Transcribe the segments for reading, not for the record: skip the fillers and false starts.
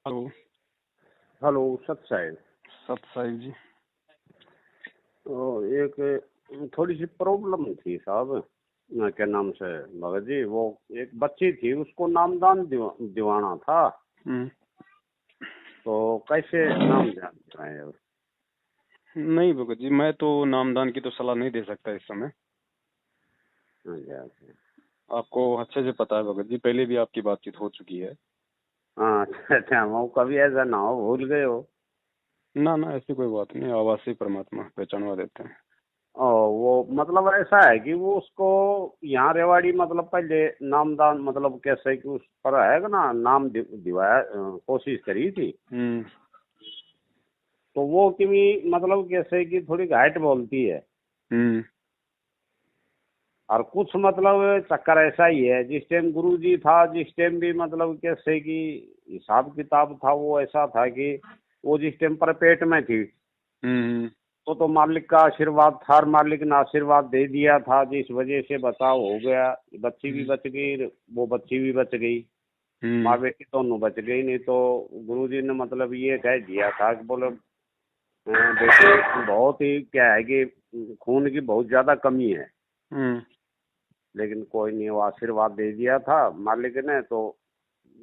Hello. Hello सत साहेब। सत साहिब जी। तो एक थोड़ी सी प्रॉब्लम थी साहब। क्या नाम से भगत जी, वो एक बच्ची थी, उसको नामदान दिवाना था। हम्म। तो कैसे नाम दिवाएं? नहीं भगत जी, मैं तो नामदान की तो सलाह नहीं दे सकता इस समय। अच्छा। आपको अच्छे से पता है भगत जी, पहले भी आपकी बातचीत हो चुकी है। हाँ अच्छा, वो कभी ऐसा ना हो भूल गए हो। ना ना, ऐसी कोई बात नहीं, आवाज से ही परमात्मा पहचानवा देते हैं। वो मतलब ऐसा है कि वो उसको यहाँ रेवाड़ी मतलब पहले नामदान मतलब कैसे कि उस पर है ना, नाम दिवाया, कोशिश करी थी। हम्म। तो वो कि मतलब कैसे कि थोड़ी घाट बोलती है। हम्म। और कुछ मतलब चक्कर ऐसा ही है, जिस टाइम गुरु जी था, जिस टाइम भी मतलब कैसे कि हिसाब किताब था, वो ऐसा था कि वो जिस टाइम पर पेट में थी हम्म। तो मालिक का आशीर्वाद था, और मालिक ने आशीर्वाद दे दिया था, जिस वजह से बचाव हो गया। बच्ची भी बच गई, वो बच्ची भी बच गई, हम्म। माँ बेटी दोनों बच गई। नहीं तो गुरु जी ने मतलब ये कह दिया था कि बोले बेटी बहुत ही क्या है कि खून की बहुत ज्यादा कमी है। हम्म। लेकिन कोई नहीं, वो आशीर्वाद दे दिया था मालिक ने। तो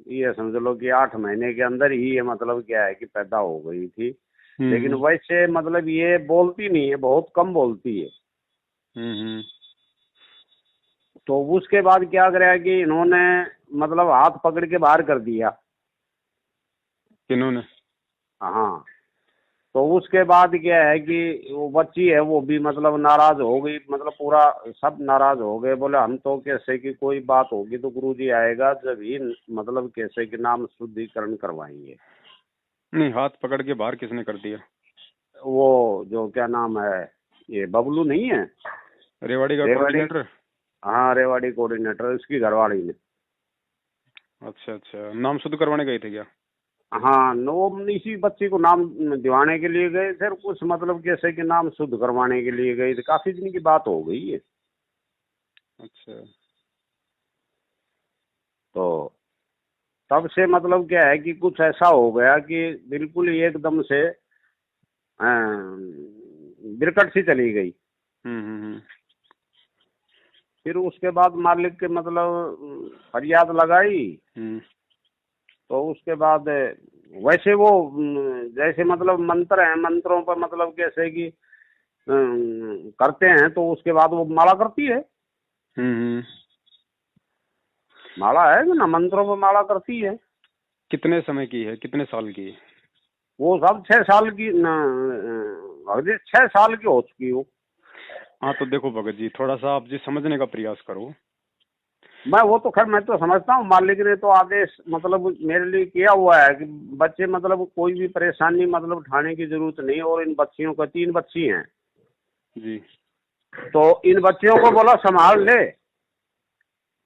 ये समझ लो कि 8 महीने के अंदर ही ये मतलब क्या है कि पैदा हो गई थी। लेकिन हम्म। वैसे मतलब ये बोलती नहीं है, बहुत कम बोलती है। हम्म। तो उसके बाद क्या करा कि इन्होंने मतलब हाथ पकड़ के बाहर कर दिया। किन्होंने? हाँ। तो उसके बाद क्या है कि वो बच्ची है, वो भी मतलब नाराज हो गई, मतलब पूरा सब नाराज हो गए। बोले हम तो कैसे कि कोई बात होगी तो गुरुजी आएगा जब ही मतलब कैसे कि नाम शुद्धिकरण करवाएंगे। नहीं, हाथ पकड़ के बाहर किसने कर दिया? वो जो क्या नाम है, ये बबलू नहीं है, रेवाड़ी का रेवाड़ी। कोऑर्डिनेटर? हाँ, रेवाड़ी कोऑर्डिनेटर, उसकी घरवाली ने। अच्छा अच्छा, नाम शुद्ध करवाने गए थे क्या? हाँ, नो, इसी बच्ची को नाम दिवाने के लिए गए थे, कुछ मतलब कैसे कि नाम शुद्ध करवाने के लिए गए थे। काफी दिन की बात हो गई है। अच्छा। तो तब से मतलब क्या है कि कुछ ऐसा हो गया कि बिल्कुल ही एकदम से बिरकट सी चली गई। हम्म। फिर उसके बाद मालिक के मतलब फरियाद लगाई। हम्म। तो उसके बाद वैसे वो जैसे मतलब मंत्र हैं, मंत्रों पर मतलब कैसे कि करते हैं, तो उसके बाद वो माला करती है। हम्म। माला है ना, मंत्रों पर माला करती है। कितने समय की है, कितने साल की है? वो सब 6 साल की अभी 6 साल की हो चुकी हो। हाँ तो देखो भगत जी, थोड़ा सा आप जी समझने का प्रयास करो। मैं वो तो खैर मैं तो समझता हूँ, मालिक ने तो आदेश मतलब मेरे लिए किया हुआ है कि बच्चे मतलब कोई भी परेशानी मतलब उठाने की जरूरत नहीं। और इन बच्चियों का 3 बच्ची हैं, जी। तो इन बच्चियों को बोला संभाल ले।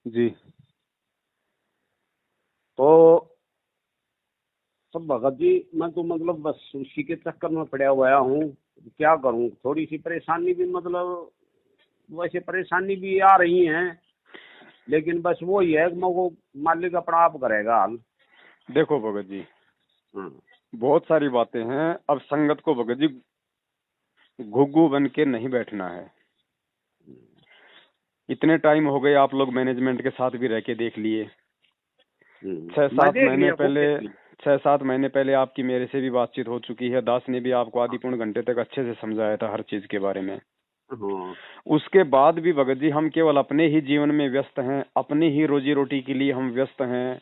जी। तो सब भगत जी, मैं तो मतलब बस उसी के चक्कर में पड़ा हुआ हूँ। क्या करूँ, थोड़ी सी परेशानी भी मतलब वैसे परेशानी भी आ रही हैं, लेकिन बस वो ही है कि वो मालिक अपना आप करेगा हल। देखो भगत जी, हम्म। बहुत सारी बातें हैं। अब संगत को भगत जी घुग्गू बन के नहीं बैठना है। इतने टाइम हो गए, आप लोग मैनेजमेंट के साथ भी रह के देख लिए। छह मैं सात देख महीने लिया, खूब पहले देख लिया। 6-7 महीने पहले आपकी मेरे से भी बातचीत हो चुकी है। दास ने भी आपको आधी पौन घंटे तक अच्छे से समझाया था हर चीज के बारे में। हाँ। उसके बाद भी भगत जी हम केवल अपने ही जीवन में व्यस्त हैं, अपनी ही रोजी रोटी के लिए हम व्यस्त हैं।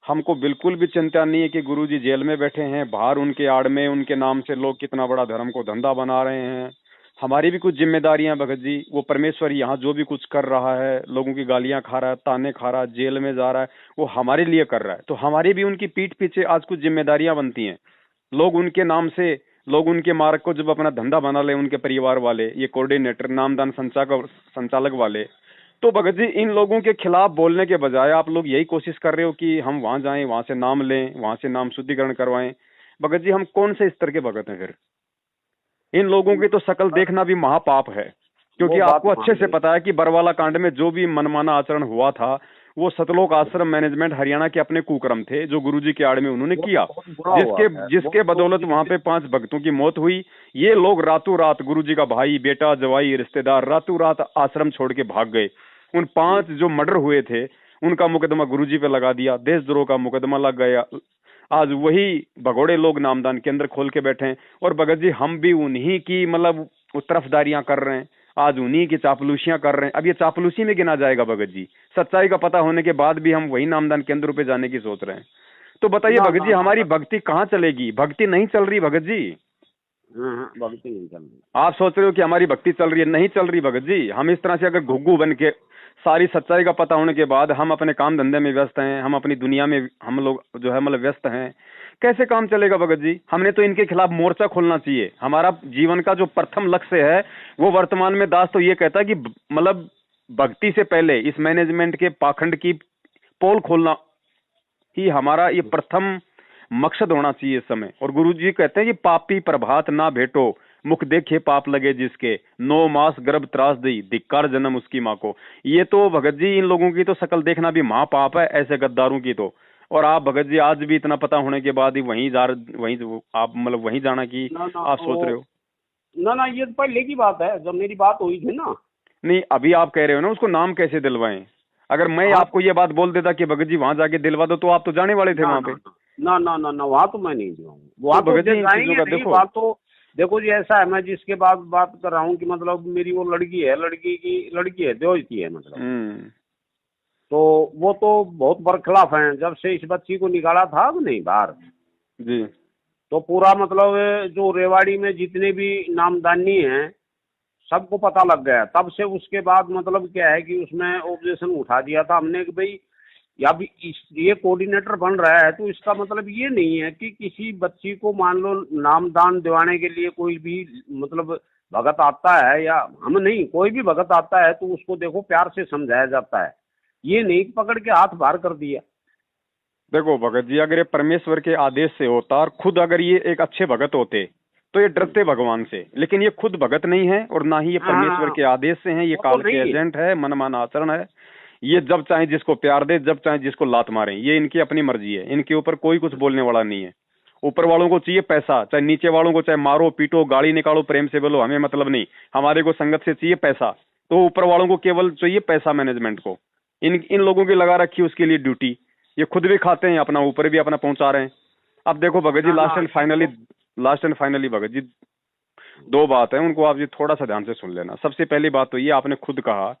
हमको बिल्कुल भी चिंता नहीं है कि गुरुजी जेल में बैठे हैं, बाहर उनके आड़ में उनके नाम से लोग कितना बड़ा धर्म को धंधा बना रहे हैं। हमारी भी कुछ जिम्मेदारियां भगत जी। वो परमेश्वर यहाँ जो भी कुछ कर रहा है, लोगों की गालियां खा रहा है, ताने खा रहा है, जेल में जा रहा है, वो हमारे लिए कर रहा है। तो हमारी भी उनकी पीठ पीछे आज कुछ जिम्मेदारियां बनती हैं। लोग उनके नाम से, लोग उनके मार्ग को जब अपना धंधा बना ले, उनके परिवार वाले, ये कोऑर्डिनेटर, नामदान संचालक वाले, तो भगत जी इन लोगों के खिलाफ बोलने के बजाय आप लोग यही कोशिश कर रहे हो कि हम वहां जाएं, वहां से नाम लें, वहां से नाम शुद्धिकरण करवाएं। भगत जी हम कौन से स्तर के भगत हैं फिर? इन लोगों की तो शकल देखना भी महापाप है। क्योंकि वो बात आपको अच्छे मान से ली। पता है कि बरवाला कांड में जो भी मनमाना आचरण हुआ था, वो सतलोक आश्रम मैनेजमेंट हरियाणा के अपने कुकर्म थे जो गुरुजी के आड़ में उन्होंने किया, जिसके बदौलत वहां पे 5 भक्तों की मौत हुई। ये लोग रातों रात गुरुजी का भाई, बेटा, जवाई, रिश्तेदार रातों रात आश्रम छोड़ के भाग गए। उन 5 जो मर्डर हुए थे उनका मुकदमा गुरुजी पे लगा दिया, देशद्रोह का मुकदमा लग गया। आज वही भगोड़े लोग नामदान केंद्र खोल के बैठे हैं और भगत जी हम भी उन्हीं की मतलब तरफदारियां कर रहे हैं, आज उन्हीं की चापलूसियां कर रहे हैं। अब ये चापलूसी में गिना जाएगा भगत जी? सच्चाई का पता होने के बाद भी हम वही नामदान केंद्रों पे जाने की सोच रहे हैं। तो बताइए भगत जी हमारी भक्ति कहाँ चलेगी? भक्ति नहीं चल रही भगत जी। भक्ति नहीं चल रही। आप सोच रहे हो कि हमारी भक्ति चल रही है, नहीं चल रही भगत जी। हम इस तरह से अगर घुग्गू बन के सारी सच्चाई का पता होने के बाद हम अपने काम धंधे में व्यस्त हैं, हम अपनी दुनिया में हम लोग जो है मतलब व्यस्त हैं, कैसे काम चलेगा भगत जी? हमने तो इनके खिलाफ मोर्चा खोलना चाहिए। हमारा जीवन का जो प्रथम लक्ष्य है वो वर्तमान में दास तो ये कहता है कि मतलब भक्ति से पहले इस मैनेजमेंट के पाखंड की पोल खोलना ही हमारा ये प्रथम मकसद होना चाहिए इस समय। और गुरुजी कहते हैं कि पापी प्रभात ना भेटो, मुख देखे पाप लगे जिसके, 9 मास गर्भ त्रास दी, धिक्कार जन्म उसकी माँ को। ये तो भगत जी इन लोगों की तो शकल देखना भी महापाप है, ऐसे गद्दारों की तो। और आप भगत जी आज भी इतना पता होने के बाद ही वहीं आप मतलब वहीं जाना की आप सोच रहे हो? ना ये तो पहले की बात है जब मेरी बात हुई थी ना। नहीं अभी आप कह रहे हो ना उसको नाम कैसे दिलवाएं? अगर मैं आपको ये बात बोल देता कि भगत जी वहां जाके दिलवा दो तो आप तो जाने वाले थे वहां पे। ना वहां तो मैं नहीं दिलाऊंगा, वहां तो जाएंगे। बात तो देखो जी ऐसा है, मैं जिसके बाद बात कर रहा हूँ कि मतलब मेरी वो लड़की है देवज की है मतलब। तो वो तो बहुत बरखिलाफ हैं जब से इस बच्ची को निकाला था नहीं बाहर जी। तो पूरा मतलब जो रेवाड़ी में जितने भी नामदानी हैं सबको पता लग गया। तब से उसके बाद मतलब क्या है कि उसमें ऑब्जेक्शन उठा दिया था हमने कि भाई या भी ये कोऑर्डिनेटर बन रहा है तो इसका मतलब ये नहीं है कि किसी बच्ची को मान लो नामदान दिवाने के लिए कोई भी मतलब भगत आता है या हम नहीं, कोई भी भगत आता है तो उसको देखो प्यार से समझाया जाता है, ये नहीं पकड़ के हाथ बाहर कर दिया। देखो भगत जी अगर ये परमेश्वर के आदेश से होता और खुद अगर ये एक अच्छे भगत होते तो ये डरते भगवान से, लेकिन ये खुद भगत नहीं है और ना ही ये परमेश्वर के आदेश से हैं, ये काल के एजेंट है, मनमाना आचरण है। ये जब चाहे जिसको प्यार दे, जब चाहे जिसको लात मारे, ये इनकी अपनी मर्जी है, इनके ऊपर कोई कुछ बोलने वाला नहीं है। ऊपर वालों को चाहिए पैसा, चाहे नीचे वालों को चाहे मारो पीटो गाली निकालो प्रेम से बोलो, हमें मतलब नहीं, हमारे को संगत से चाहिए पैसा। तो ऊपर वालों को केवल चाहिए पैसा, मैनेजमेंट को इन लोगों की लगा रखी है उसके लिए ड्यूटी। ये खुद भी खाते हैं अपना, ऊपर भी अपना पहुंचा रहे हैं। अब देखो Bhagat ji last and finally Bhagat ji 2 बात है, उनको आप जी थोड़ा सा ध्यान से सुन लेना। सबसे पहली बात तो ये आपने खुद कहा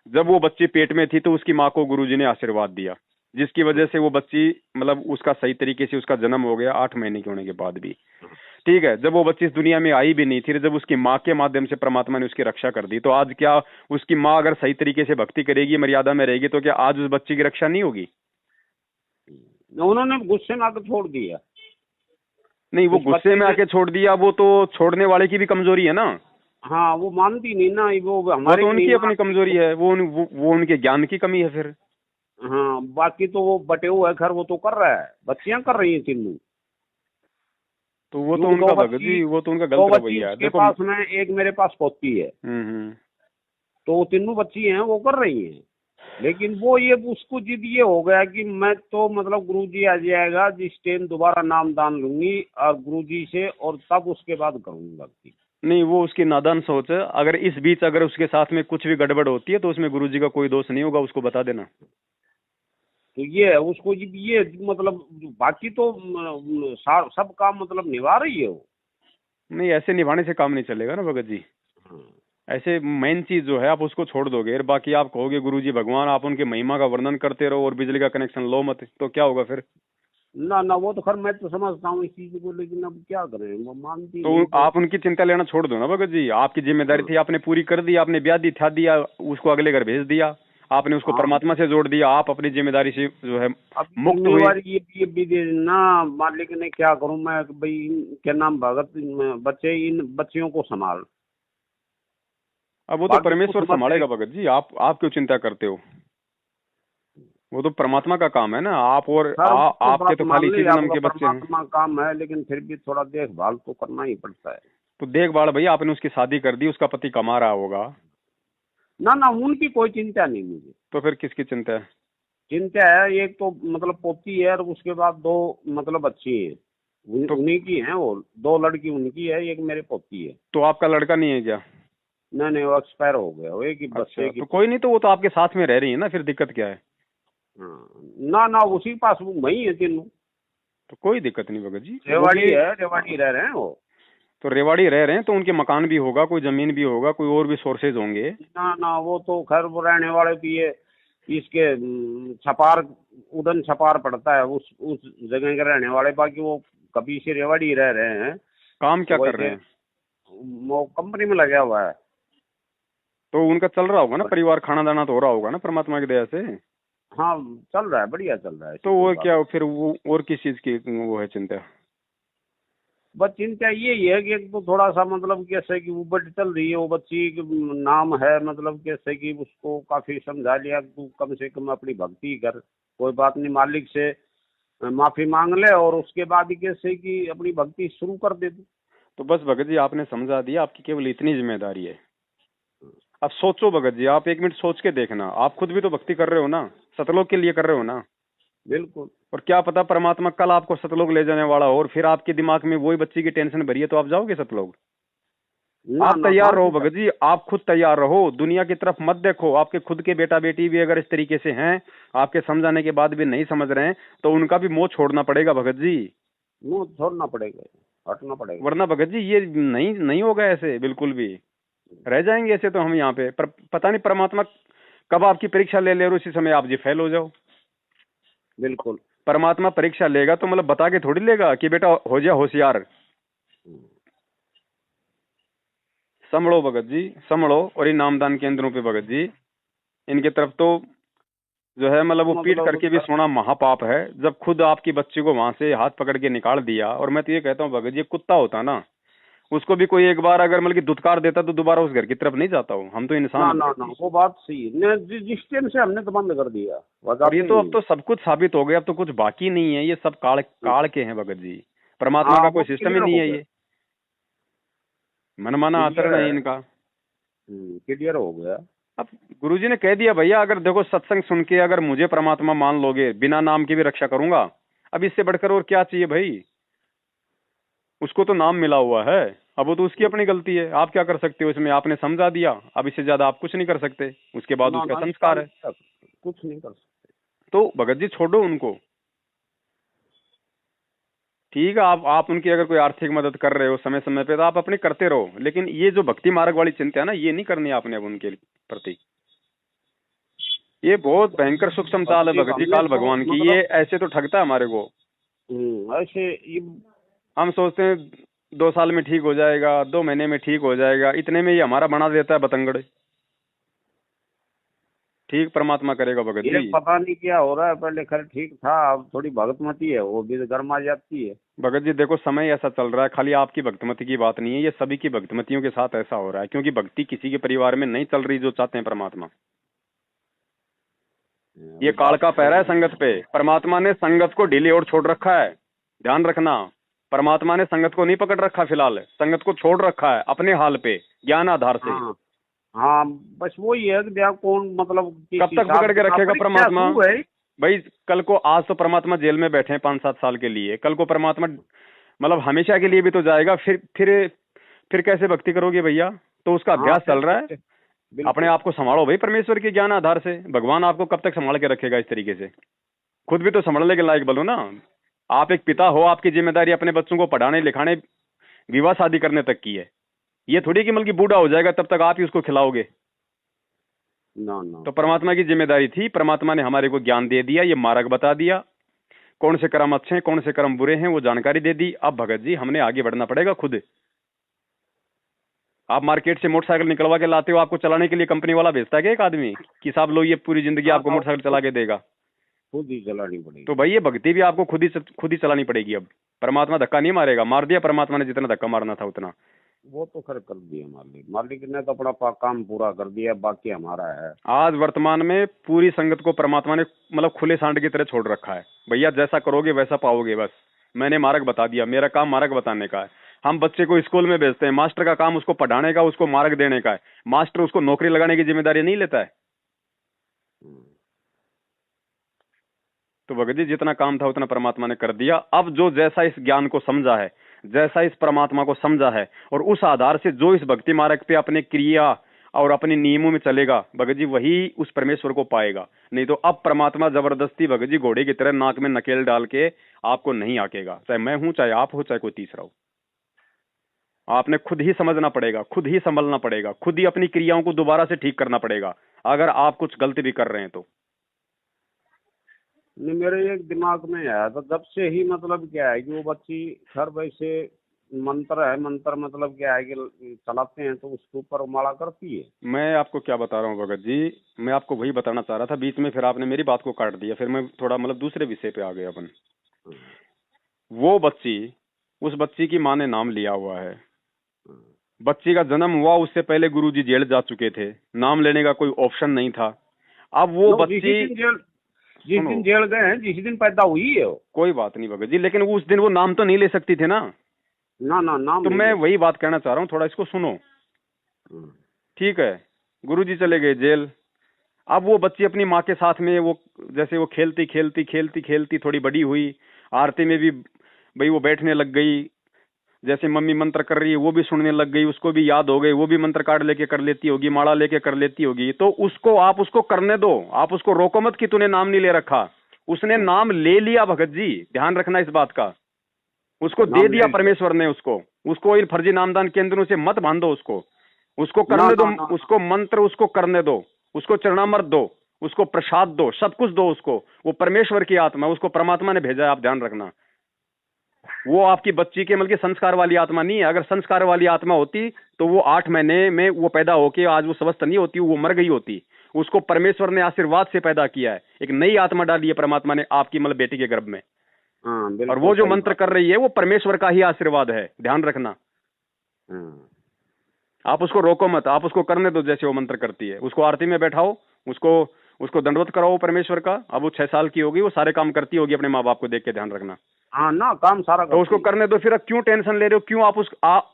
जब वो बच्ची पेट में थी तो उसकी माँ को गुरुजी ने आशीर्वाद दिया, जिसकी वजह से वो बच्ची मतलब उसका सही तरीके से उसका जन्म हो गया 8 महीने के होने के बाद भी। ठीक है, जब वो बच्ची इस दुनिया में आई भी नहीं थी, जब उसकी माँ के माध्यम से परमात्मा ने उसकी रक्षा कर दी, तो आज क्या उसकी माँ अगर सही तरीके से भक्ति करेगी, मर्यादा में रहेगी, तो क्या आज उस बच्ची की रक्षा नहीं होगी? उन्होंने गुस्से में आकर छोड़ दिया। नहीं वो गुस्से में आके छोड़ दिया, वो तो छोड़ने वाले की भी कमजोरी है ना। हाँ वो मानती नहीं ना, वो हमारे तो उनकी अपनी कमजोरी है, वो उनके ज्ञान की कमी है फिर। हाँ बाकी तो वो बटे हुए है घर, वो तो कर रहा है, बच्चियां कर रही हैं तीनों। तो वो तो उनका भगत जी, वो तो उनका गलत रवैया है। देखो पास में एक मेरे पास पोती है, तो वो तीनों बच्ची हैं वो कर रही हैं, लेकिन वो ये उसको जिद ये हो गया कि मैं तो मतलब गुरुजी आ जाएगा जिस टाइम दोबारा नाम दान लूंगी और गुरुजी से, और तब उसके बाद करूंगी भक्ति। नहीं वो उसकी नादान सोच है। अगर इस बीच अगर उसके साथ में कुछ भी गड़बड़ होती है तो उसमें गुरुजी का कोई दोष नहीं होगा, उसको बता देना। तो ये है उसको ये मतलब बाकी तो सब काम मतलब निभा रही है वो। नहीं ऐसे निभाने से काम नहीं चलेगा ना भगत जी। ऐसे मेन चीज जो है आप उसको छोड़ दोगे और बाकी आप कहोगे गुरुजी भगवान, आप उनके महिमा का वर्णन करते रहो और बिजली का कनेक्शन लो मत, तो क्या होगा फिर? ना वो तो खैर मैं तो समझता हूँ इस चीज को, लेकिन अब क्या करें, वो मानती तो आप उनकी चिंता लेना छोड़ दो ना भगत जी। आपकी जिम्मेदारी थी, आपने पूरी कर दी, आपने ब्याह दिखा दिया, उसको अगले घर भेज दिया, आपने उसको परमात्मा से जोड़ दिया, आप अपनी जिम्मेदारी से जो है मुक्त हुए। ये भी दे ना मालिक ने, क्या करूं मैं भाई, क्या नाम भगत बच्चे, इन बच्चियों को संभाल। अब वो तो परमेश्वर संभालेगा भगत जी, आप क्यों चिंता करते हो? वो तो परमात्मा का काम है ना। आप और आपके तो खाली इसी जन्म के बच्चे हैं। परमात्मा काम है, लेकिन फिर भी थोड़ा देखभाल तो करना ही पड़ता है। तो देखभाल भैया, आपने उसकी शादी कर दी, उसका पति कमा रहा होगा ना उनकी कोई चिंता नहीं मुझे। तो फिर किसकी चिंता है? चिंता है, एक तो मतलब पोती है और उसके बाद दो मतलब बच्ची है, तो उन्हीं की हैं वो, दो लड़की उनकी है, एक मेरी पोती है। तो आपका लड़का नहीं है क्या? नहीं नहीं, वो एक्सपायर हो गया, वो एक ही बस अच्छा, एक ही। तो कोई नहीं, तो वो तो आपके साथ में रह रही है ना, फिर दिक्कत क्या है? हाँ, ना ना, उसी पास वही है तीनों। तो कोई दिक्कत नहीं भगत जी, वो रेवाड़ी भी। है, रेवाड़ी रह रहे हैं वो। तो रेवाड़ी रह रहे हैं तो उनके मकान भी होगा, कोई जमीन भी होगा, कोई और भी सोर्सेज होंगे। ना ना, वो तो खैर वो रहने वाले भी ये इसके छपार, उदन छपार पड़ता है, उस जगह के रहने वाले, बाकी वो कभी से रेवाड़ी रह रहे हैं। काम क्या कर रहे वैसे हैं? वो कंपनी में लगा हुआ है। तो उनका चल रहा होगा ना परिवार, खाना दाना तो हो रहा होगा ना परमात्मा की दया से। हाँ, चल रहा है, बढ़िया चल रहा है, ऐसी तो कोई वो बात क्या, नहीं। फिर वो और किस चीज की वो है चिंता? बस चिंता यही है कि एक तो थोड़ा सा मतलब कैसे कि वो बट चल रही है, वो बच्ची के नाम है, मतलब कैसे कि उसको काफी समझा लिया कि तू कम से कम अपनी भक्ति कर, कोई बात नहीं, मालिक से माफी मांग ले और उसके बाद ही कैसे कि अपनी भक्ति शुरू कर दे तू। तो बस भगत जी आपने समझा दिया, आपकी केवल इतनी जिम्मेदारी है। अब सोचो भगत जी, आप 1 मिनट सोच के देखना, आप खुद भी तो भक्ति कर रहे हो ना, सतलोक के लिए कर रहे हो ना। बिल्कुल। और क्या पता परमात्मा कल आपको सतलोक ले जाने वाला हो और फिर आपके दिमाग में वही बच्ची की टेंशन भरी है, तो आप जाओगे सतलोक? ना आप ना, तैयार कहाँ रहो से भगत जी, आप खुद तैयार रहो, दुनिया की तरफ मत देखो। आपके खुद के बेटा बेटी भी अगर इस तरीके से हैं, आपके समझाने के बाद भी नहीं समझ रहे हैं, तो उनका भी मोह छोड़ना पड़ेगा भगत जी। मुंह छोड़ना पड़ेगा, हटना पड़ेगा। वरना भगत जी ये नहीं नहीं होगा ऐसे, बिल्कुल भी रह जाएंगे ऐसे तो हम यहाँ पे। पर पता नहीं परमात्मा कब आपकी परीक्षा ले ले और उसी समय आप जी फेल हो जाओ। बिल्कुल। परमात्मा परीक्षा लेगा तो मतलब बता के थोड़ी लेगा कि बेटा हो जा होशियार। संभलो भगत जी, संभलो। और इन नामदान केंद्रों पे भगत जी, इनके तरफ तो जो है मतलब वो पीट मतलब करके भी सोना महापाप है। जब खुद आपकी बच्ची को वहां से हाथ पकड़ के निकाल दिया, और मैं तो ये कहता हूँ भगत जी, कुत्ता होता ना, उसको भी कोई एक बार अगर मतलब कि दुत्कार देता तो दोबारा उस घर की तरफ नहीं जाता हूँ। हम तो इंसान ना है ना भगत ना, जी। वो बात सही है, जिस टाइम से हमने तो बंद कर दिया, वो और ये जाते ही तो अब नहीं। तो सब कुछ साबित हो गया, अब तो कुछ बाकी नहीं है, ये सब काल काल के हैं भगत जी। परमात्मा हाँ, का वो कोई सिस्टम ही क्लियर नहीं हो है गया। ये, मनमाना क्लियर आचरण है है। इनका। क्लियर हो गया। अब गुरुजी ने कह दिया भैया, अगर देखो सत्संग सुन के अगर मुझे परमात्मा मान लोगे, बिना नाम की भी रक्षा करूंगा। अब इससे बढ़कर और क्या चाहिए भाई? उसको तो नाम मिला हुआ है, अब वो तो उसकी अपनी गलती है, आप क्या कर सकते हो इसमें? आपने समझा दिया, अब इससे ज्यादा आप कुछ नहीं कर सकते, उसके बाद ना उसका ना, इसका संस्कार हम है। कुछ नहीं कर सकते। तो भगत जी छोड़ो उनको। ठीक है, आप उनकी अगर कोई आर्थिक मदद कर रहे हो समय समय पे, तो आप अपनी करते रहो, लेकिन ये जो भक्ति मार्ग वाली चिंता है ना, ये नहीं करनी आपने अब उनके प्रति। ये बहुत भयंकर सूक्ष्म चाल है भक्ति भगत जी, हमने काल तो भगवान की, ये मतलब ऐसे तो ठगता है हमारे को। ऐसे ये। हम सोचते हैं 2 साल में ठीक हो जाएगा, 2 महीने में ठीक हो जाएगा, इतने में ये हमारा बना देता है बतंगड़। ठीक परमात्मा करेगा भगत ये जी। पता नहीं क्या हो रहा है, पहले खैर ठीक था, अब थोड़ी भगतमती है, वो भी गर्मा जाती है। भगत जी देखो, समय ऐसा चल रहा है, खाली आपकी भक्तिमती की बात नहीं है, ये सभी की भक्तिमतियों के साथ ऐसा हो रहा है, क्योंकि भक्ति किसी के परिवार में नहीं चल रही जो चाहते हैं परमात्मा। ये वो काल बात का तो पैरा है संगत पे। परमात्मा ने संगत को ढीली और छोड़ रखा है, ध्यान रखना। परमात्मा ने संगत को नहीं पकड़ रखा, फिलहाल संगत को छोड़ रखा है अपने हाल पे, ज्ञान आधार से। हाँ हाँ, बस वही है कि देखो कौन मतलब किस कब तक हिसाब पकड़ से के रखेगा परीक्षा परमात्मा? शुरू है। भाई कल को, आज तो परमात्मा जेल में बैठे हैं 5-7 साल के लिए, कल को परमात्मा मतलब हमेशा के लिए भी तो जाएगा, फिर कैसे भक्ति करोगे भैया? तो उसका हाँ, अभ्यास फिर चल रहा है। कैसे? अपने बिल्कुल। आप को संभालो भाई परमेश्वर के ज्ञान आधार से। भगवान आपको कब तक संभाल के रखेगा इस तरीके से? खुद भी तो संभालने के लायक बनो ना। आप एक पिता हो, आपकी जिम्मेदारी अपने बच्चों को पढ़ाने लिखाने, विवाह शादी करने तक की है। ये थोड़ी कि मतलब बूढ़ा हो जाएगा तब तक आप ही उसको खिलाओगे। ना ना। तो परमात्मा की जिम्मेदारी थी, परमात्मा ने हमारे को ज्ञान दे दिया, ये मार्ग बता दिया, कौन से कर्म अच्छे हैं कौन से कर्म बुरे हैं वो जानकारी दे दी। अब भगत जी हमने आगे बढ़ना पड़ेगा खुद। आप मार्केट से मोटरसाइकिल निकलवा के लाते हो, आपको चलाने के लिए कंपनी वाला भेजता है क्या एक आदमी कि साहब लो ये पूरी जिंदगी ना आपको ना, मोटरसाइकिल चला के देगा? खुद ही चलानी पड़ेगी। तो भाई ये भक्ति भी आपको खुद ही चलानी पड़ेगी। अब परमात्मा धक्का नहीं मारेगा, मार दिया परमात्मा ने जितना धक्का मारना था उतना। वो तो खैर कर दिया मालिक, मालिक ने तो अपना काम पूरा कर दिया, बाकी हमारा है। आज वर्तमान में पूरी संगत को परमात्मा ने मतलब खुले सांड की तरह छोड़ रखा है। भैया जैसा करोगे वैसा पाओगे, बस मैंने मार्ग बता दिया, मेरा काम मार्ग बताने का है। हम बच्चे को स्कूल में भेजते हैं, मास्टर का काम उसको पढ़ाने का, उसको मार्ग देने का है। मास्टर उसको नौकरी लगाने की जिम्मेदारी नहीं लेता है। तो भगत जी जितना काम था उतना परमात्मा ने कर दिया। अब जो जैसा इस ज्ञान को समझा है, जैसा इस परमात्मा को समझा है, और उस आधार से जो इस भक्ति मार्ग पे अपने क्रिया और अपने नियमों में चलेगा भगत जी, वही उस परमेश्वर को पाएगा। नहीं तो अब परमात्मा जबरदस्ती भगत जी घोड़े की तरह नाक में नकेल डाल के आपको नहीं आकेगा, चाहे मैं हूं, चाहे आप हो, चाहे कोई तीसरा हो। आपने खुद ही समझना पड़ेगा, खुद ही संभलना पड़ेगा, खुद ही अपनी क्रियाओं को दोबारा से ठीक करना पड़ेगा, अगर आप कुछ गलती भी कर रहे हैं तो। नहीं, मेरे एक दिमाग में आया था जब से ही, मतलब क्या है कि वो बच्ची घर वैसे मंत्र है, मंत्र मतलब क्या है कि चलाते हैं तो उसके ऊपर माला करती है। मैं आपको क्या बता रहा हूँ भगत जी, मैं आपको वही बताना चाह रहा था, बीच में फिर आपने मेरी बात को काट दिया, फिर मैं थोड़ा मतलब दूसरे विषय पे आ गया अपन। वो बच्ची, उस बच्ची की माँ ने नाम लिया हुआ है, बच्ची का जन्म हुआ उससे पहले गुरुजी जेल जा चुके थे, नाम लेने का कोई ऑप्शन नहीं था। अब वो बच्ची जिस दिन जेल गए हैं, जिस दिन पैदा हुई है वो। कोई बात नहीं भगत जी, लेकिन उस दिन वो नाम तो नहीं ले सकती थी ना। ना नाम तो मैं वही बात कहना चाह रहा हूँ, थोड़ा इसको सुनो। ठीक है, गुरुजी चले गए जेल। अब वो बच्ची अपनी माँ के साथ में वो जैसे वो खेलती खेलती खेलती खेलती थोड़ी बड़ी हुई, आरती में भी भाई वो बैठने लग गई, जैसे मम्मी मंत्र कर रही है वो भी सुनने लग गई, उसको भी याद हो गई, वो भी मंत्र कार्ड लेके कर लेती होगी, माला लेके कर लेती होगी। तो उसको आप उसको करने दो, आप उसको रोको मत कि तूने नाम नहीं ले रखा। उसने नाम ले लिया भगत जी, ध्यान रखना इस बात का। उसको दे दिया परमेश्वर ने, उसको इन फर्जी नामदान केंद्रों से मत बांधो, उसको करने दो, उसको मंत्र उसको करने दो, उसको चरणामृत दो, उसको प्रसाद दो, सब कुछ दो उसको। वो परमेश्वर की आत्मा, उसको परमात्मा ने भेजा है, आप ध्यान रखना। वो आपकी बच्ची के मतलब संस्कार वाली आत्मा नहीं है। अगर संस्कार वाली आत्मा होती तो वो 8 महीने में वो पैदा होके आज वो स्वस्थ नहीं होती, वो मर गई होती। उसको परमेश्वर ने आशीर्वाद से पैदा किया है, एक नई आत्मा डाली है परमात्मा ने आपकी मतलब बेटी के गर्भ में। और वो जो मंत्र कर रही है वो परमेश्वर का ही आशीर्वाद है, ध्यान रखना। आप उसको रोको मत, आप उसको करने दो जैसे वो मंत्र करती है। उसको आरती में बैठाओ, उसको दंडवत कराओ परमेश्वर का। अब वो 6 साल की होगी, वो सारे काम करती होगी अपने माँ बाप को देख के, ध्यान रखना। हाँ ना, काम सारा तो उसको करने दो। फिर क्यों टेंशन ले रहे हो, क्यों आप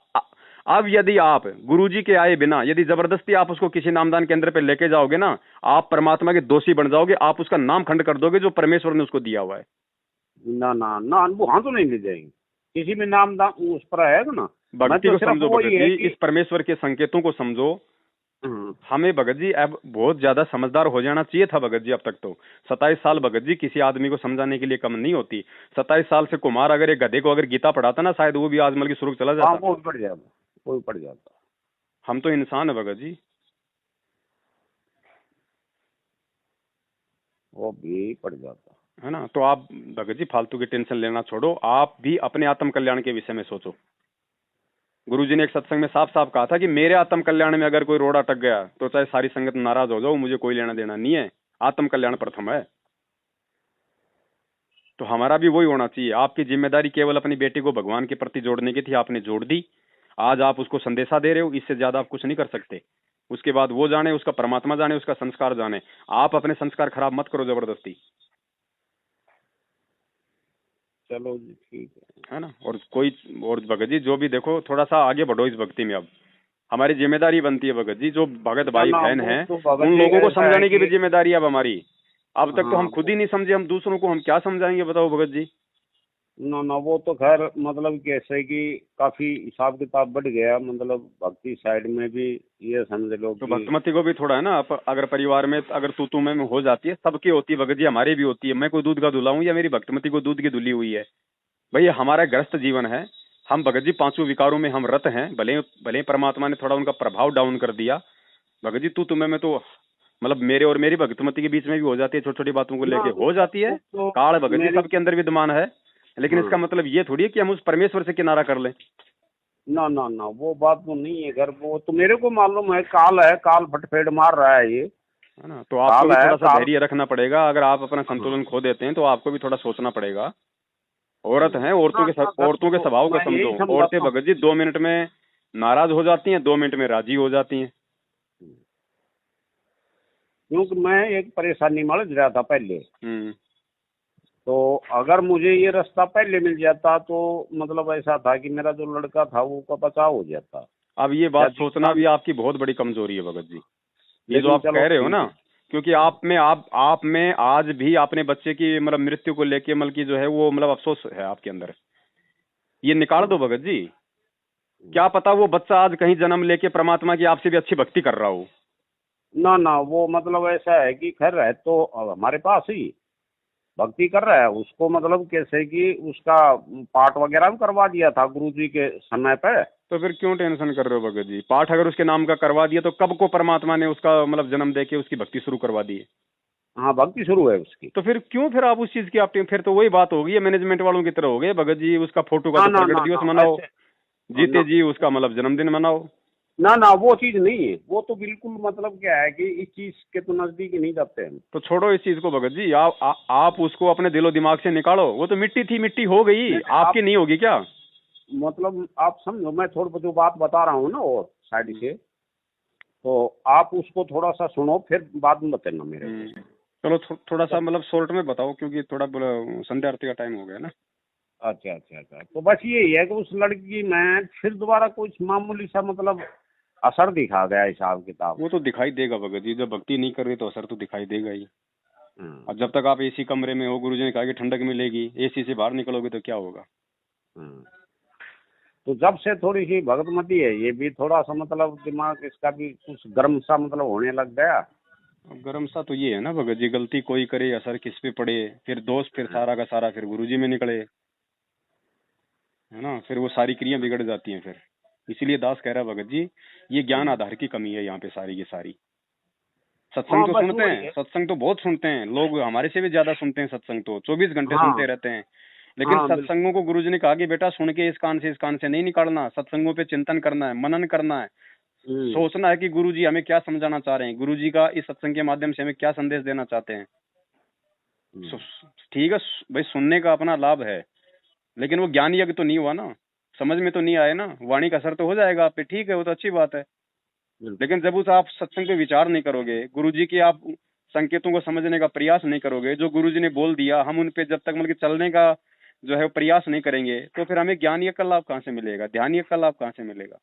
अब यदि आप गुरुजी के आए बिना यदि जबरदस्ती आप उसको किसी नामदान केंद्र पे लेके जाओगे ना, आप परमात्मा के दोषी बन जाओगे, आप उसका नाम खंड कर दोगे जो परमेश्वर ने उसको दिया हुआ है। ना वो हाँ तो नहीं ले जाएंगे, किसी में नामदान उस पर आएगा ना। भक्ति को समझो भगत जी, इस परमेश्वर के संकेतों को समझो। हमें भगत जी अब बहुत ज्यादा समझदार हो जाना चाहिए था भगत जी। अब तक तो 27 साल भगत जी किसी आदमी को समझाने के लिए कम नहीं होती। 27 साल से कुमार अगर एक गधे को अगर गीता पढ़ाता ना, शायद वो भी आजमल की सुर्ग चला जाता। वो भी पड़ जाता। हम तो इंसान है भगत जी, वो भी पड़ जाता है ना। तो आप भगत जी फालतू की टेंशन लेना छोड़ो, आप भी अपने आत्म कल्याण के विषय में सोचो। गुरुजी ने एक सत्संग में साफ साफ कहा था कि मेरे आत्म कल्याण में अगर कोई रोड अटक गया तो चाहे सारी संगत नाराज हो जाओ, मुझे कोई लेना देना नहीं है, आत्म कल्याण प्रथम है। तो हमारा भी वही होना चाहिए। आपकी जिम्मेदारी केवल अपनी बेटी को भगवान के प्रति जोड़ने की थी, आपने जोड़ दी। आज आप उसको संदेशा दे रहे हो, इससे ज्यादा आप कुछ नहीं कर सकते। उसके बाद वो जाने, उसका परमात्मा जाने, उसका संस्कार जाने। आप अपने संस्कार खराब मत करो जबरदस्ती। चलो जी, ठीक है ना। और भगत जी जो भी देखो, थोड़ा सा आगे बढ़ो इस भक्ति में। अब हमारी जिम्मेदारी बनती है भगत जी, जो भगत भाई बहन हैं उन लोगों को समझाने की भी जिम्मेदारी अब हमारी। अब तक तो हम खुद ही नहीं समझे, हम दूसरों को हम क्या समझाएंगे बताओ भगत जी। ना वो तो खैर मतलब कैसे कि काफी हिसाब किताब बढ़ गया, मतलब भक्ति साइड में भी ये समझ लो। तो भक्तमती को भी थोड़ा है ना, अगर परिवार में अगर तू में हो जाती है, सबकी होती है भगत जी, हमारी भी होती है। मैं कोई दूध का धुला हूँ या मेरी भक्तमती को दूध की धुली हुई है? भाई हमारा ग्रस्त जीवन है, हम भगत जी 5 विकारों में हम रत हैं। भले परमात्मा ने थोड़ा उनका प्रभाव डाउन कर दिया। भगत जी तू में तो मतलब मेरे और मेरी भक्तमती के बीच में भी हो जाती है, छोटी छोटी बातों को लेके हो जाती है। काल भगत जी सबके अंदर विद्यमान है, लेकिन इसका मतलब ये थोड़ी है कि हम उस परमेश्वर से किनारा कर लें। ना वो बात तो नहीं है। घर वो तो मेरे को मालूम है, काल है, काल फटफेट मार रहा है ये, है ना। तो आपको भी थोड़ा सा धैर्य रखना पड़ेगा। अगर आप अपना संतुलन खो देते हैं तो आपको भी थोड़ा सोचना पड़ेगा। औरत हैं, औरतों के स्वभाव को समझो। औरतें भगत जी 2 मिनट में नाराज हो जाती हैं, 2 मिनट में राजी हो जाती हैं। क्योंकि मैं एक परेशानी में उलझ रहा था पहले, तो अगर मुझे ये रास्ता पहले मिल जाता तो मतलब ऐसा था कि मेरा जो लड़का था वो का बचाव हो जाता। अब ये बात सोचना भी आपकी बहुत बड़ी कमजोरी है भगत जी। ये जो आप कह रहे हो ना क्योंकि आप में आज भी अपने बच्चे की मतलब मृत्यु को लेके मतलब की जो है वो मतलब अफसोस है आपके अंदर। ये निकाल दो भगत जी। क्या पता वो बच्चा आज कहीं जन्म लेके परमात्मा की आपसे भी अच्छी भक्ति कर रहा हो। ना ना, वो मतलब ऐसा है कि खैर है तो हमारे पास ही भक्ति कर रहा है, उसको मतलब कैसे कि उसका पाठ वगैरह भी करवा दिया था गुरुजी के समय पे। तो फिर क्यों टेंशन कर रहे हो भगत जी? पाठ अगर उसके नाम का करवा दिया तो कब को परमात्मा ने उसका मतलब जन्म देके उसकी भक्ति शुरू करवा दी है। हाँ, भक्ति शुरू है उसकी। तो फिर क्यों फिर आप उस चीज की आप फिर तो वही बात होगी, मैनेजमेंट वालों की तरह हो गए भगत जी। उसका फोटो का ना तो ना प्रगट ना दिवस ना, मनाओ, ऐसे जीते ना जी उसका मतलब जन्मदिन मनाओ। ना ना, वो चीज नहीं है। वो तो बिल्कुल मतलब क्या है कि इस चीज के तो नजदीक ही नहीं जाते हैं। तो छोड़ो इस चीज को भगत जी। आप उसको अपने दिलो दिमाग से निकालो। वो तो मिट्टी थी, मिट्टी हो गई, नहीं, आप आपकी नहीं होगी क्या? मतलब आप समझो, मैं थोड़ा जो बात बता रहा हूँ ना और साइड से, तो आप उसको थोड़ा सा सुनो, फिर बाद में बताना मेरे को। चलो थोड़ा सा मतलब शॉर्ट में बताओ, क्योंकि थोड़ा संध्या आरती का टाइम हो गया ना। अच्छा अच्छा अच्छा, तो बस यही है कि उस लड़की में फिर दोबारा कुछ मामूली सा मतलब असर दिखा गया, हिसाब किताब। वो तो दिखाई देगा भगत जी, जब भक्ति नहीं कर रही तो असर तो दिखाई देगा ही। हम्म, और जब तक आप एसी कमरे में हो, गुरुजी ने कहा कि ठंडक मिलेगी, एसी से बाहर निकलोगे तो क्या होगा? हम्म। तो जब से थोड़ी सी भगतमती है, ये भी थोड़ा सा मतलब दिमाग इसका भी कुछ गर्म सा मतलब होने लग गया। अब गरम सा तो ये है ना भगत जी, गलती कोई करे असर किस पे पड़े, फिर दोष फिर सारा का सारा फिर गुरुजी में निकले, है ना। फिर वो सारी क्रियाएं बिगड़ जाती हैं फिर। इसीलिए दास कह रहा है भगत जी, ये ज्ञान आधार की कमी है यहाँ पे सारी की सारी। सत्संग हाँ, तो बस सुनते वही हैं, है। सत्संग तो बहुत सुनते हैं लोग, हमारे से भी ज्यादा सुनते हैं सत्संग, तो 24 घंटे हाँ सुनते रहते हैं। लेकिन हाँ, बिल्कुल। सत्संगों को गुरुजी ने कहा कि बेटा सुन के इस कान से नहीं निकालना, सत्संगों पे चिंतन करना है, मनन करना है, हम्म, सोचना है कि गुरुजी हमें क्या समझाना चाह रहे हैं, गुरुजी का इस सत्संग के माध्यम से हमें क्या संदेश देना चाहते हैं। हम्म। ठीक है भाई, सुनने का अपना लाभ है, लेकिन वो ज्ञान यज्ञ तो नहीं हुआ ना, समझ में तो नहीं आए ना, वाणी का असर तो हो जाएगा आप पे, ठीक है, वो तो अच्छी बात है। बिल्कुल। लेकिन जब उस आप सत्संग पे विचार नहीं करोगे, गुरुजी के आप संकेतों को समझने का प्रयास नहीं करोगे, जो गुरुजी ने बोल दिया हम उन पे जब तक मतलब कि चलने का जो है प्रयास नहीं करेंगे, तो फिर हमें ज्ञान यज्ञ का लाभ कहाँ से मिलेगा, ध्यान यज्ञ का लाभ कहाँ से मिलेगा?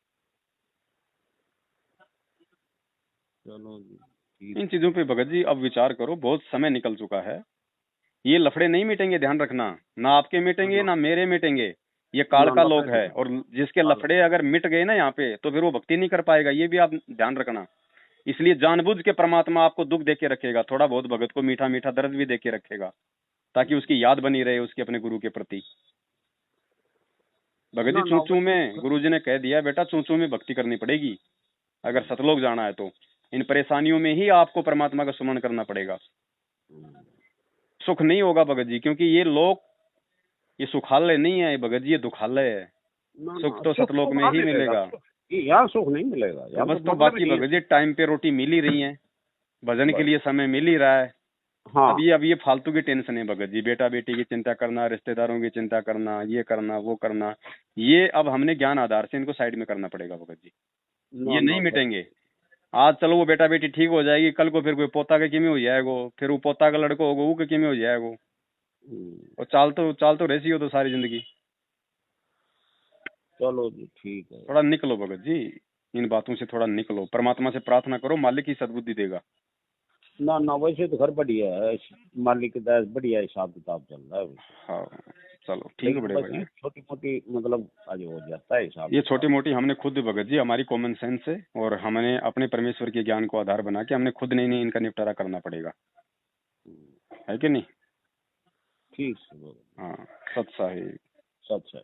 चलो जी, ठीक इन है। चीजों पे भगत जी अब विचार करो, बहुत समय निकल चुका है। ये लफड़े नहीं मिटेंगे, ध्यान रखना, ना आपके ना मिटेंगे ना ना मेरे मिटेंगे। ये काल ना, का लफड़े लोग नहीं है, करते। और जिसके काल। लफड़े अगर मिट गए ना यहाँ पे, तो फिर वो भक्ति नहीं कर पाएगा, ये भी आप ध्यान रखना। इसलिए जानबूझ के परमात्मा आपको दुख दे के रखेगा, थोड़ा बहुत भगत को मीठा मीठा दर्द भी दे के रखेगा, ताकि उसकी याद बनी रहे उसके अपने गुरु के प्रति। भगत जी ना ना, चूचू वैसे में गुरुजी ने कह दिया बेटा, चूचू में भक्ति करनी पड़ेगी अगर सतलोक जाना है तो। इन परेशानियों में ही आपको परमात्मा का सुमन करना पड़ेगा। सुख नहीं होगा भगत जी, क्योंकि ये लोग, ये सुखालय नहीं है भगत जी, ये दुखालय है। ना सुख ना, तो सुख सतलोक तो में कहाँ ही मिलेगा? मिलेगा। सुख यहाँ सुख नहीं मिलेगा, तो यहाँ बस, तो तो मतलब ही बाकी नहीं है भगत जी सुख। टाइम पे रोटी मिल ही रही है, भजन के बस। लिए समय मिल ही रहा है। हाँ। अब ये फालतू की टेंशन है भगत जी, बेटा बेटी की चिंता करना, रिश्तेदारों की चिंता करना, ये करना वो करना, ये अब हमने ज्ञान आधार से इनको साइड में करना पड़ेगा भगत जी। ना ये ना, नहीं मिटेंगे। आज चलो वो बेटा बेटी ठीक हो जाएगी, कल को फिर कोई पोता के किमी हो जाएगो, फिर वो पोता का लड़को होगा वो के किमी हो जाएगो, और चाल तो रैसी हो तो सारी जिंदगी। चलो जी, ठीक है। थोड़ा निकलो भगत जी, इन बातों से थोड़ा निकलो, परमात्मा से प्रार्थना करो, मालिक ही सद्बुद्धि देगा। ना ना, वैसे तो घर बढ़िया है, मालिक की दया से बढ़िया हिसाब किताब चल रहा है वैसे। हाँ, चलो ठीक है लेकिन बड़े बस भाई। ये छोटी मोटी मतलब आज हो जाता है हिसाब ये छोटी किताब। मोटी हमने खुद भगत जी, हमारी कॉमन सेंस है, और हमने अपने परमेश्वर के ज्ञान को आधार बना के हमने खुद नहीं इनका निपटारा करना पड़ेगा, है कि नहीं? ठीक है। हाँ, सत्सा है। सच है।